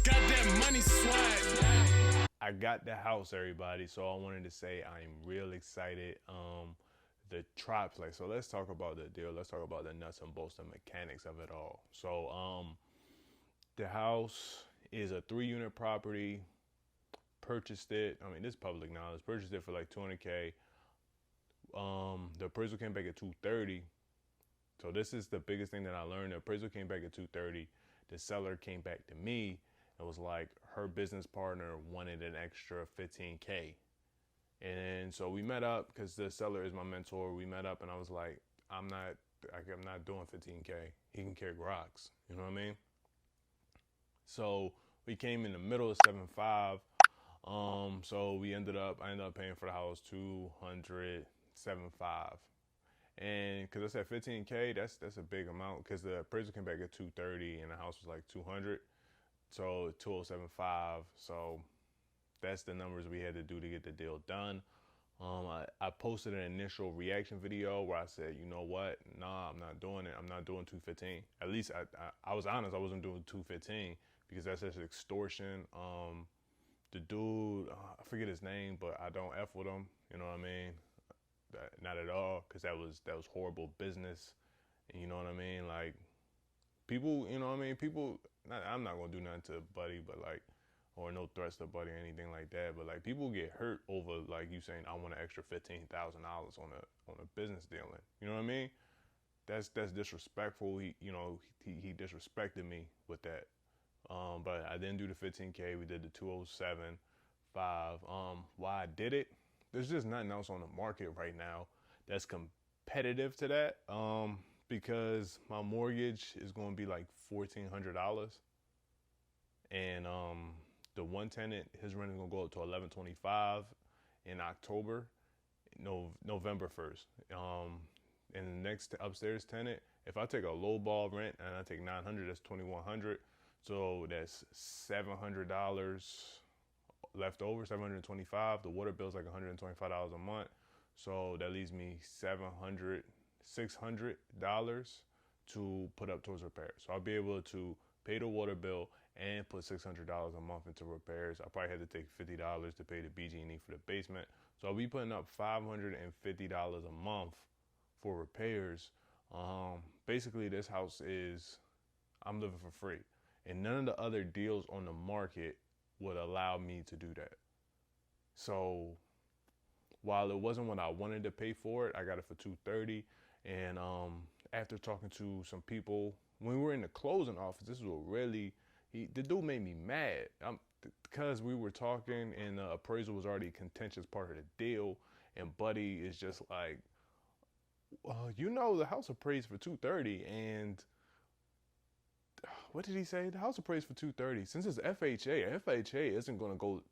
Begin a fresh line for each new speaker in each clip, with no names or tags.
got that money swag.
I got the house, everybody. So I wanted to say I'm real excited. The like, so let's talk about the deal. Let's talk about the nuts and bolts, the mechanics of it all. So the house is a 3-unit property. Purchased it. I mean, this is public knowledge. Purchased it for like 200K. The appraisal came back at 230. So this is the biggest thing that I learned. The appraisal came back at 230. The seller came back to me and was like, her business partner wanted an extra 15K. And so we met up because the seller is my mentor. We met up and I was like, I'm not doing 15K. He can carry rocks. You know what I mean? So we came in the middle of 7.5. So I ended up paying for the house 207.5. And because I said 15K, that's a big amount because the appraisal came back at 230 and the house was like 200. So 207.5. So that's the numbers we had to do to get the deal done. I posted an initial reaction video where I said, you know what? Nah, I'm not doing it. I'm not doing 215. At least I was honest. I wasn't doing 215 because that's just extortion. The dude, I forget his name, but I don't F with him. You know what I mean? Not at all, because that was horrible business. And you know what I mean? Like, people, you know what I mean? People, I'm not gonna do nothing to Buddy, but like, or no threats to Buddy or anything like that. But like, people get hurt over like you saying I want an extra $15,000 on a business dealing. You know what I mean? That's disrespectful. He disrespected me with that. But I didn't do the 15K. We did the 207.5. Why I did it? There's just nothing else on the market right now that's competitive to that. Because my mortgage is going to be like $1,400, and the one tenant, his rent is going to go up to $1,125 in October, November 1st. And the next upstairs tenant, if I take a low ball rent and I take 900, that's 2,100. So that's $700 left over, 725. The water bill's like $125 a month. So that leaves me $600 to put up towards repairs. So I'll be able to pay the water bill and put $600 a month into repairs. I probably had to take $50 to pay the BG&E for the basement. So I'll be putting up $550 a month for repairs. Basically, this house is, I'm living for free. And none of the other deals on the market would allow me to do that. So while it wasn't what I wanted to pay for it, I got it for 230. And after talking to some people, when we were in the closing office, this is what really, the dude made me mad. Because we were talking and the appraisal was already a contentious part of the deal. And Buddy is just like, the house appraised for 230, and what did he say? The house appraised for 230. Since it's FHA isn't going to go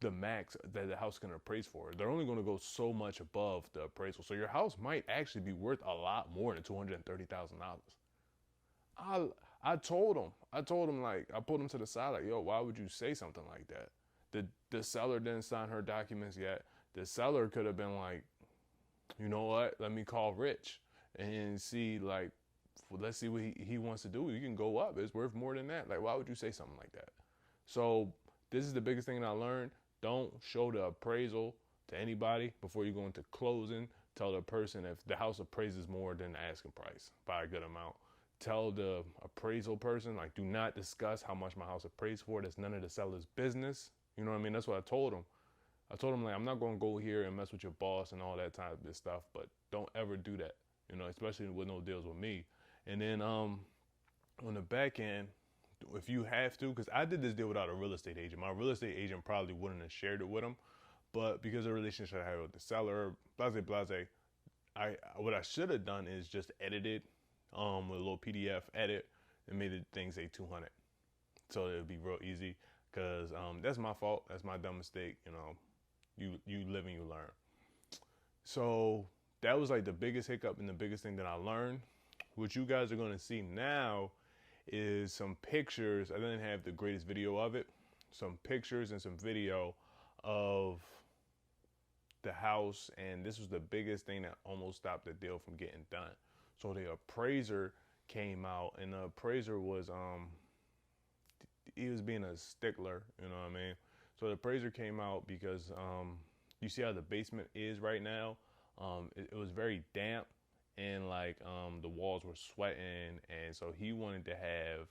the max that the house is going to appraise for. They're only going to go so much above the appraisal. So your house might actually be worth a lot more than $230,000. I told him like, I pulled him to the side like, yo, why would you say something like that? The seller didn't sign her documents yet. The seller could have been like, you know what? Let me call Rich and see, like, let's see what he wants to do. You can go up. It's worth more than that. Like, why would you say something like that? So this is the biggest thing that I learned. Don't show the appraisal to anybody before you go into closing. Tell the person if the house appraises more than the asking price by a good amount. Tell the appraisal person, like, do not discuss how much my house appraised for. That's none of the seller's business. You know what I mean? That's what I told him. I told him, like, I'm not going to go here and mess with your boss and all that type of stuff, but don't ever do that, especially with no deals with me. And then on the back end, if you have to, because I did this deal without a real estate agent. My real estate agent probably wouldn't have shared it with him, but because of the relationship I had with the seller, blase, what I should have done is just edited with a little PDF edit and made the thing say 200. So it would be real easy, because that's my fault. That's my dumb mistake. You live and you learn. So that was like the biggest hiccup and the biggest thing that I learned. What you guys are going to see now is some pictures. I didn't have the greatest video of it. Some pictures and some video of the house. And this was the biggest thing that almost stopped the deal from getting done. So the appraiser came out, and the appraiser was, he was being a stickler, you know what I mean? So the appraiser came out because you see how the basement is right now. It was very damp, and like the walls were sweating, and so he wanted to have,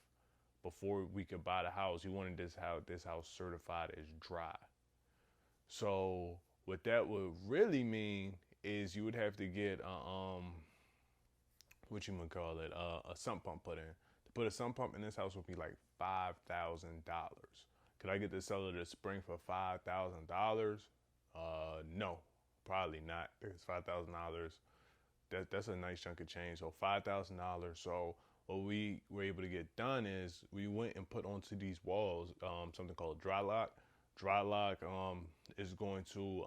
before we could buy the house, he wanted this house certified as dry. So what that would really mean is you would have to get what you would call it, a sump pump put in. To put a sump pump in this house would be like $5,000. Could I get the seller to spring for $5,000? No, probably not. It's $5,000. That's a nice chunk of change. So $5,000. So what we were able to get done is we went and put onto these walls something called dry lock. Dry lock is going to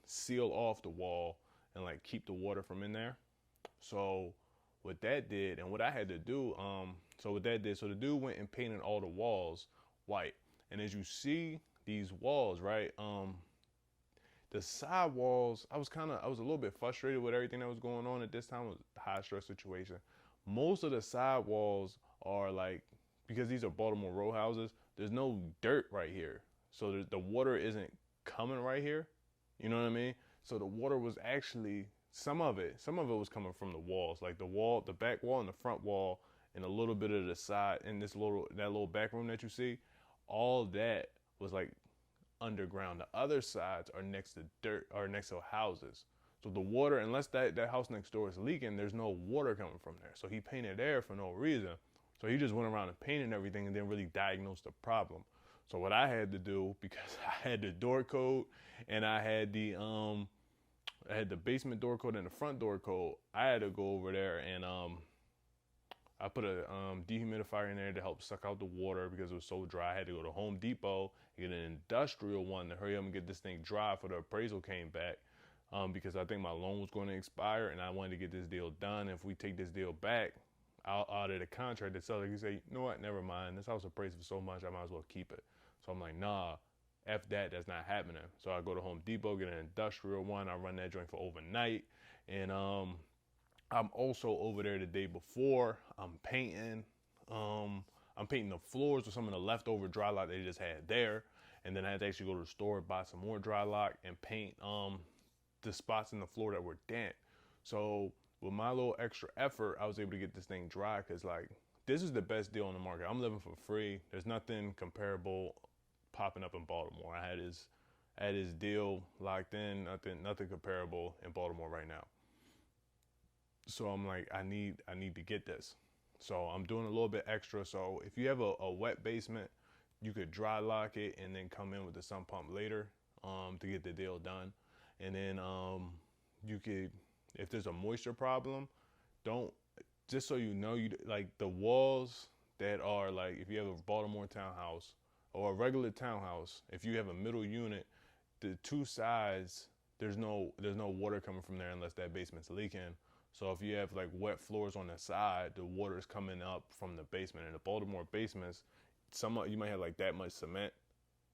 seal off the wall and like keep the water from in there. So what that did, and what I had to do, so what that did, so the dude went and painted all the walls white. And as you see these walls, right, the side walls, I was a little bit frustrated with everything that was going on at this time. It was a high stress situation. Most of the side walls are like, because these are Baltimore row houses, there's no dirt right here. So the water isn't coming right here. You know what I mean? So the water was actually, some of it was coming from the walls, like the back wall and the front wall, and a little bit of the side, and that little back room that you see, all that was like underground. The other sides are next to dirt, or next to houses. So the water, unless that house next door is leaking, there's no water coming from there. So he painted there for no reason. So he just went around and painted everything and didn't really diagnose the problem. So what I had to do, because I had the door code and I had the basement door code and the front door code, I had to go over there and I put a dehumidifier in there to help suck out the water because it was so dry. I had to go to Home Depot and get an industrial one to hurry up and get this thing dry for the appraisal came back, because I think my loan was going to expire and I wanted to get this deal done. If we take this deal back out of the contract, the seller can say, you know what, never mind. This house appraised for so much, I might as well keep it. So I'm like, nah, F that, that's not happening. So I go to Home Depot, get an industrial one. I run that joint for overnight. And I'm also over there the day before. I'm painting the floors with some of the leftover dry lock they just had there. And then I had to actually go to the store, buy some more dry lock and paint the spots in the floor that were damp. So with my little extra effort, I was able to get this thing dry, because like, this is the best deal on the market. I'm living for free. There's nothing comparable popping up in Baltimore. I had his deal locked in, nothing comparable in Baltimore right now. So I'm like, I need to get this. So I'm doing a little bit extra. So if you have a wet basement, you could dry lock it and then come in with the sump pump later to get the deal done. And then you could, if there's a moisture problem, just so you know, you like the walls that are like, if you have a Baltimore townhouse or a regular townhouse, if you have a middle unit, the two sides, there's no water coming from there unless that basement's leaking. So if you have like wet floors on the side, the water is coming up from the basement. And the Baltimore basements, you might have like that much cement.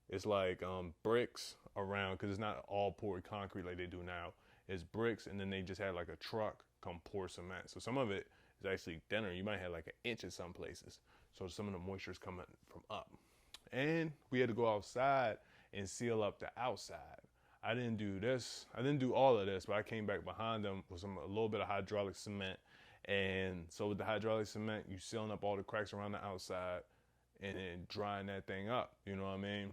It's like bricks around, because it's not all poured concrete like they do now. It's bricks, and then they just had like a truck come pour cement. So some of it is actually thinner. You might have like an inch in some places. So some of the moisture is coming from up. And we had to go outside and seal up the outside. I didn't do this. I didn't do all of this, but I came back behind them with a little bit of hydraulic cement. And so with the hydraulic cement, you sealing up all the cracks around the outside and then drying that thing up. You know what I mean?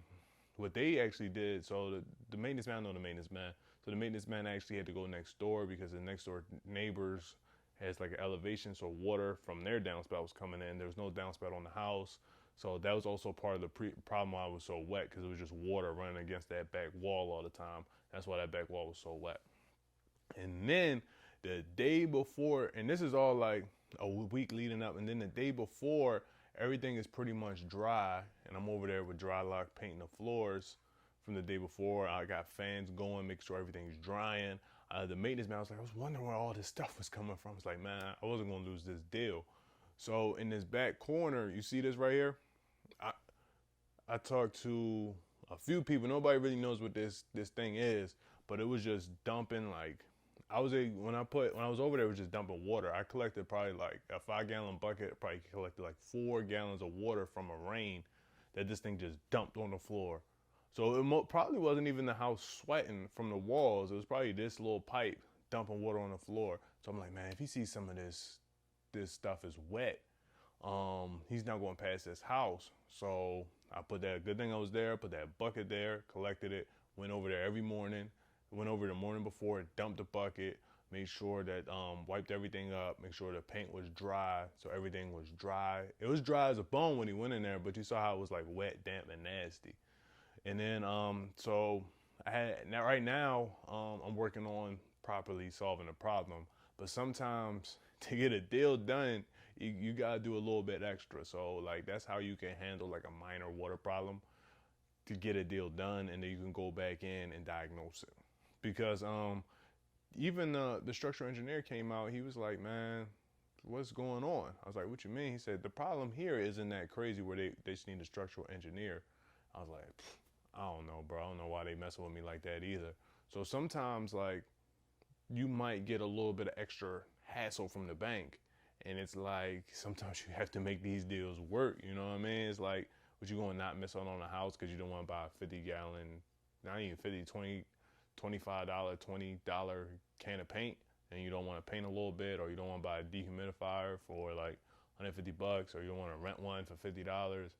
What they actually did, so the maintenance man, I know the maintenance man. So the maintenance man actually had to go next door, because the next door neighbors has like an elevation, so water from their downspout was coming in. There was no downspout on the house. So that was also part of the problem why it was so wet, because it was just water running against that back wall all the time. That's why that back wall was so wet. And then the day before, and this is all like a week leading up, and then the day before, everything is pretty much dry, and I'm over there with dry lock painting the floors from the day before. I got fans going, make sure everything's drying. The maintenance man was like, I was wondering where all this stuff was coming from. It's like, man, I wasn't gonna lose this deal. So in this back corner, you see this right here? I talked to a few people. Nobody really knows what this thing is, but it was just dumping like, when I was over there, it was just dumping water. I collected probably like a 5-gallon bucket, probably collected like 4 gallons of water from a rain that this thing just dumped on the floor. So it probably wasn't even the house sweating from the walls. It was probably this little pipe dumping water on the floor. So I'm like, man, if he sees some of this stuff is wet, he's not going past this house. So I put that, good thing I was there, put that bucket there, collected it, went over there every morning, went over the morning before, dumped the bucket, made sure that, wiped everything up, make sure the paint was dry, so everything was dry. It was dry as a bone when he went in there, but you saw how it was like wet, damp, and nasty. And then, so right now, I'm working on properly solving the problem. But sometimes to get a deal done, you gotta do a little bit extra. So like that's how you can handle like a minor water problem to get a deal done, and then you can go back in and diagnose it. Because even the structural engineer came out, he was like, man, what's going on? I was like, what you mean? He said, the problem here isn't that crazy where they just need a structural engineer. I was like, I don't know, bro. I don't know why they messing with me like that either. So sometimes like you might get a little bit of extra hassle from the bank. And it's like, sometimes you have to make these deals work. You know what I mean? It's like, what you going to not miss out on a house because you don't want to buy a 50-gallon, not even 50, 20, $25, $20 can of paint, and you don't want to paint a little bit, or you don't want to buy a dehumidifier for like $150, or you don't want to rent one for $50.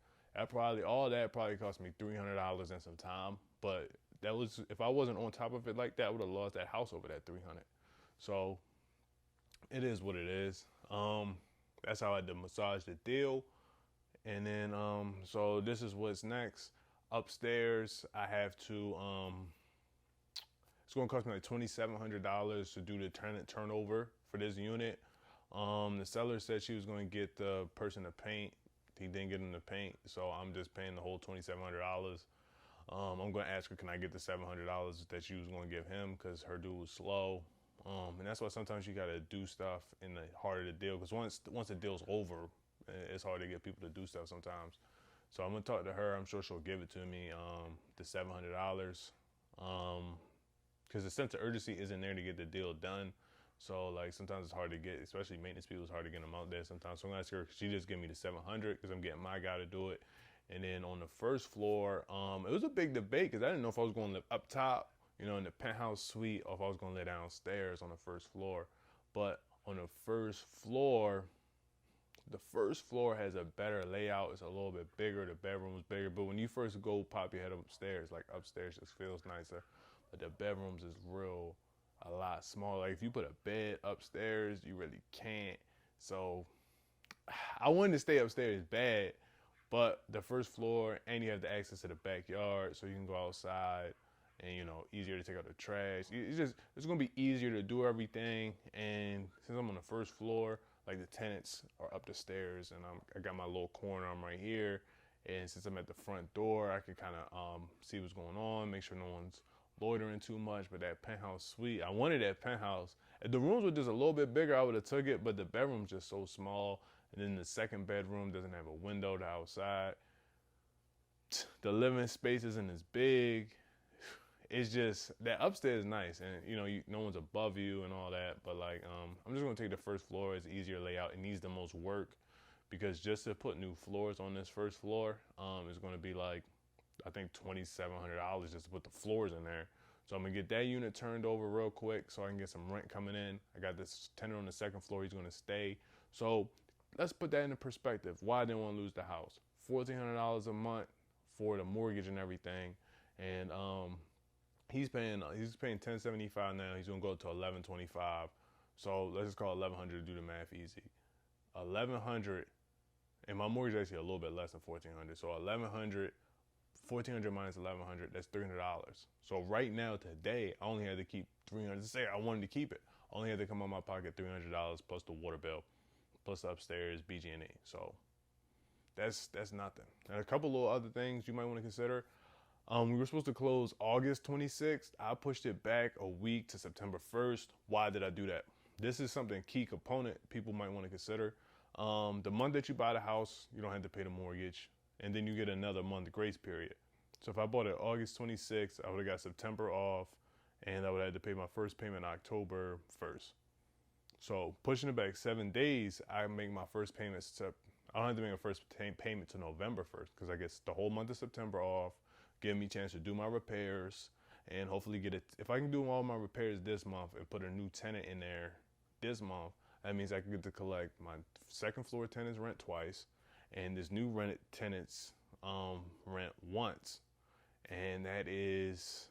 All that probably cost me $300 and some time. But that was, if I wasn't on top of it like that, I would have lost that house over that $300. So it is what it is. That's how I had to massage the deal. And then, so this is what's next. Upstairs, I have to, it's gonna cost me like $2,700 to do the tenant turnover for this unit. The seller said she was gonna get the person to paint. He didn't get him to paint, so I'm just paying the whole $2,700. I'm gonna ask her, can I get the $700 that she was gonna give him, because her dude was slow. And that's why sometimes you gotta do stuff in the harder to deal, because once the deal's over, it's hard to get people to do stuff sometimes. So I'm gonna talk to her. I'm sure she'll give it to me, the $700, because the sense of urgency isn't there to get the deal done. So like sometimes it's hard to get, especially maintenance people, it's hard to get them out there sometimes. So I'm gonna ask her, she just give me the $700 because I'm getting my guy to do it. And then on the first floor, it was a big debate because I didn't know if I was going to live up top, you know, in the penthouse suite, or if I was going to live downstairs on the first floor. But on the first floor has a better layout. It's a little bit bigger. The bedroom is bigger. But when you first go pop your head upstairs, like upstairs just feels nicer. But the bedrooms is a lot smaller. Like if you put a bed upstairs, you really can't. So I wanted to stay upstairs bad, but the first floor, and you have the access to the backyard, so you can go outside, and you know, easier to take out the trash. It's gonna be easier to do everything. And since I'm on the first floor, like the tenants are up the stairs, and I got my little corner, I'm right here. And since I'm at the front door, I can kind of see what's going on, make sure no one's loitering too much. But that penthouse suite, I wanted that penthouse. If the rooms were just a little bit bigger, I would have took it, but the bedroom's just so small. And then the second bedroom doesn't have a window to outside. The living space isn't as big. It's just that upstairs is nice, and you know, no one's above you and all that. But like, I'm just gonna take the first floor. It's easier layout. It needs the most work, because just to put new floors on this first floor, is gonna be like, I think $2,700 just to put the floors in there. So I'm gonna get that unit turned over real quick so I can get some rent coming in. I got this tenant on the second floor. He's gonna stay. So let's put that into perspective. Why I didn't want to lose the house? $1,400 a month for the mortgage and everything, and he's paying $1,075 now. He's gonna go to $1,125. So let's just call it $1,100 to do the math easy. $1,100, and my mortgage is actually a little bit less than $1,400. So $1,400 minus $1,100, that's $300. So right now, today, I only had to keep $300. Say I wanted to keep it, I only had to come out of my pocket $300 plus the water bill, plus the upstairs BG&E. So that's nothing. And a couple little other things you might want to consider. We were supposed to close August 26th. I pushed it back a week to September 1st. Why did I do that? This is something key component people might want to consider. The month that you buy the house, you don't have to pay the mortgage, and then you get another month grace period. So if I bought it August 26th, I would have got September off, and I would have had to pay my first payment October 1st. So pushing it back 7 days, I make my first payments to I don't have to make a first payment to November 1st because I get the whole month of September off, give me a chance to do my repairs, and hopefully get it. If I can do all my repairs this month and put a new tenant in there this month, that means I can get to collect my second floor tenant's rent twice, and this new rented tenant's rent once, and that is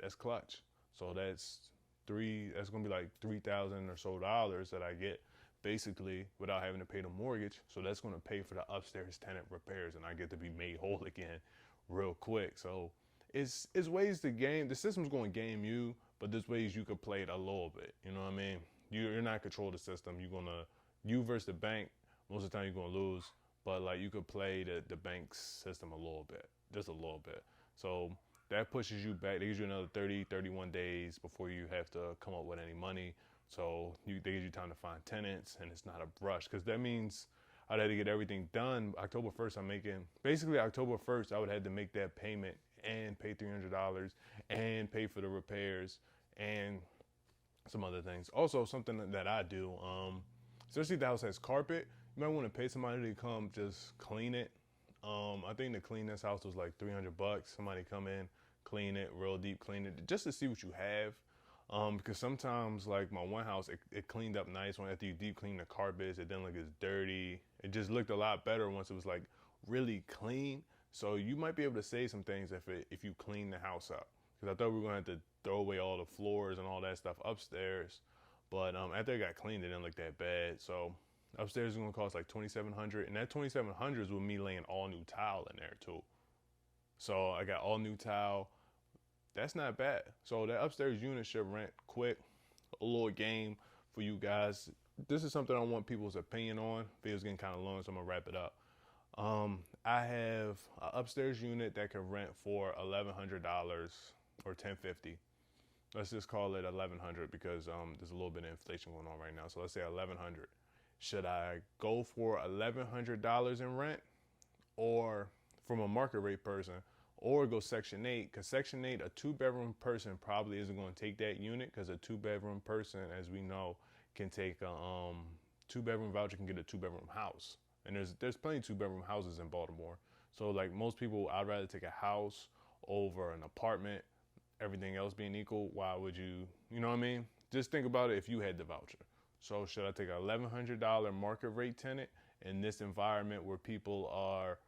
that's clutch. So that's gonna be like $3,000 or so that I get basically without having to pay the mortgage. So that's gonna pay for the upstairs tenant repairs, and I get to be made whole again real quick. So it's ways to game. The system's gonna game you, but there's ways you could play it a little bit. You know what I mean? You're not control the system. You versus the bank. Most of the time you're gonna lose, but like you could play the bank's system a little bit, just a little bit. So that pushes you back. They give you another 30, 31 days before you have to come up with any money. So they give you time to find tenants, and it's not a rush, because that means I'd have to get everything done. October 1st, basically October 1st, I would have to make that payment and pay $300 and pay for the repairs and some other things. Also, something that I do, especially if the house has carpet, you might want to pay somebody to come just clean it. I think to clean this house was like $300. Somebody come in, clean it, real deep clean it, just to see what you have. Because sometimes, like my one house, it cleaned up nice. When after you deep clean the carpets, it didn't look as dirty. It just looked a lot better once it was like really clean. So you might be able to save some things if you clean the house up. Because I thought we were gonna have to throw away all the floors and all that stuff upstairs, but after it got cleaned, it didn't look that bad. So upstairs is gonna cost like $2,700, and that $2,700 is with me laying all new tile in there too. So I got all new tile. That's not bad. So that upstairs unit should rent quick. A little game for you guys. This is something I want people's opinion on. Video's getting kind of long, so I'm gonna wrap it up. I have an upstairs unit that can rent for $1,100 or $1,050. Let's just call it $1,100 because there's a little bit of inflation going on right now. So let's say $1,100. Should I go for $1,100 in rent, or from a market rate person, or go Section 8? Because Section 8, a 2-bedroom person probably isn't going to take that unit, because a 2-bedroom person, as we know, can take a 2-bedroom voucher, can get a 2-bedroom house. And there's plenty of 2-bedroom houses in Baltimore. So like most people, I'd rather take a house over an apartment. Everything else being equal, why would you know what I mean? Just think about it if you had the voucher. So should I take a $1,100 market rate tenant in this environment where people are,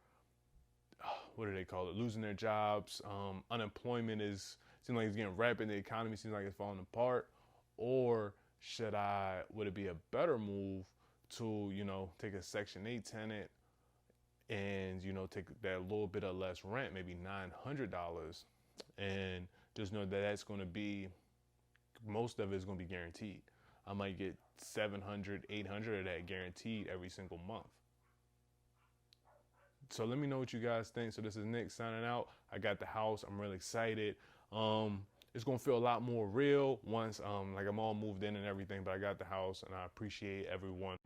what do they call it, losing their jobs? Unemployment seems like it's getting rapid. The economy seems like it's falling apart. Or would it be a better move to, take a Section 8 tenant and, take that little bit of less rent, maybe $900, and just know that that's going to be, most of it is going to be guaranteed. I might get $700, $800 of that guaranteed every single month. So let me know what you guys think. So this is Nick signing out. I got the house. I'm really excited. It's going to feel a lot more real once, like I'm all moved in and everything, but I got the house, and I appreciate everyone.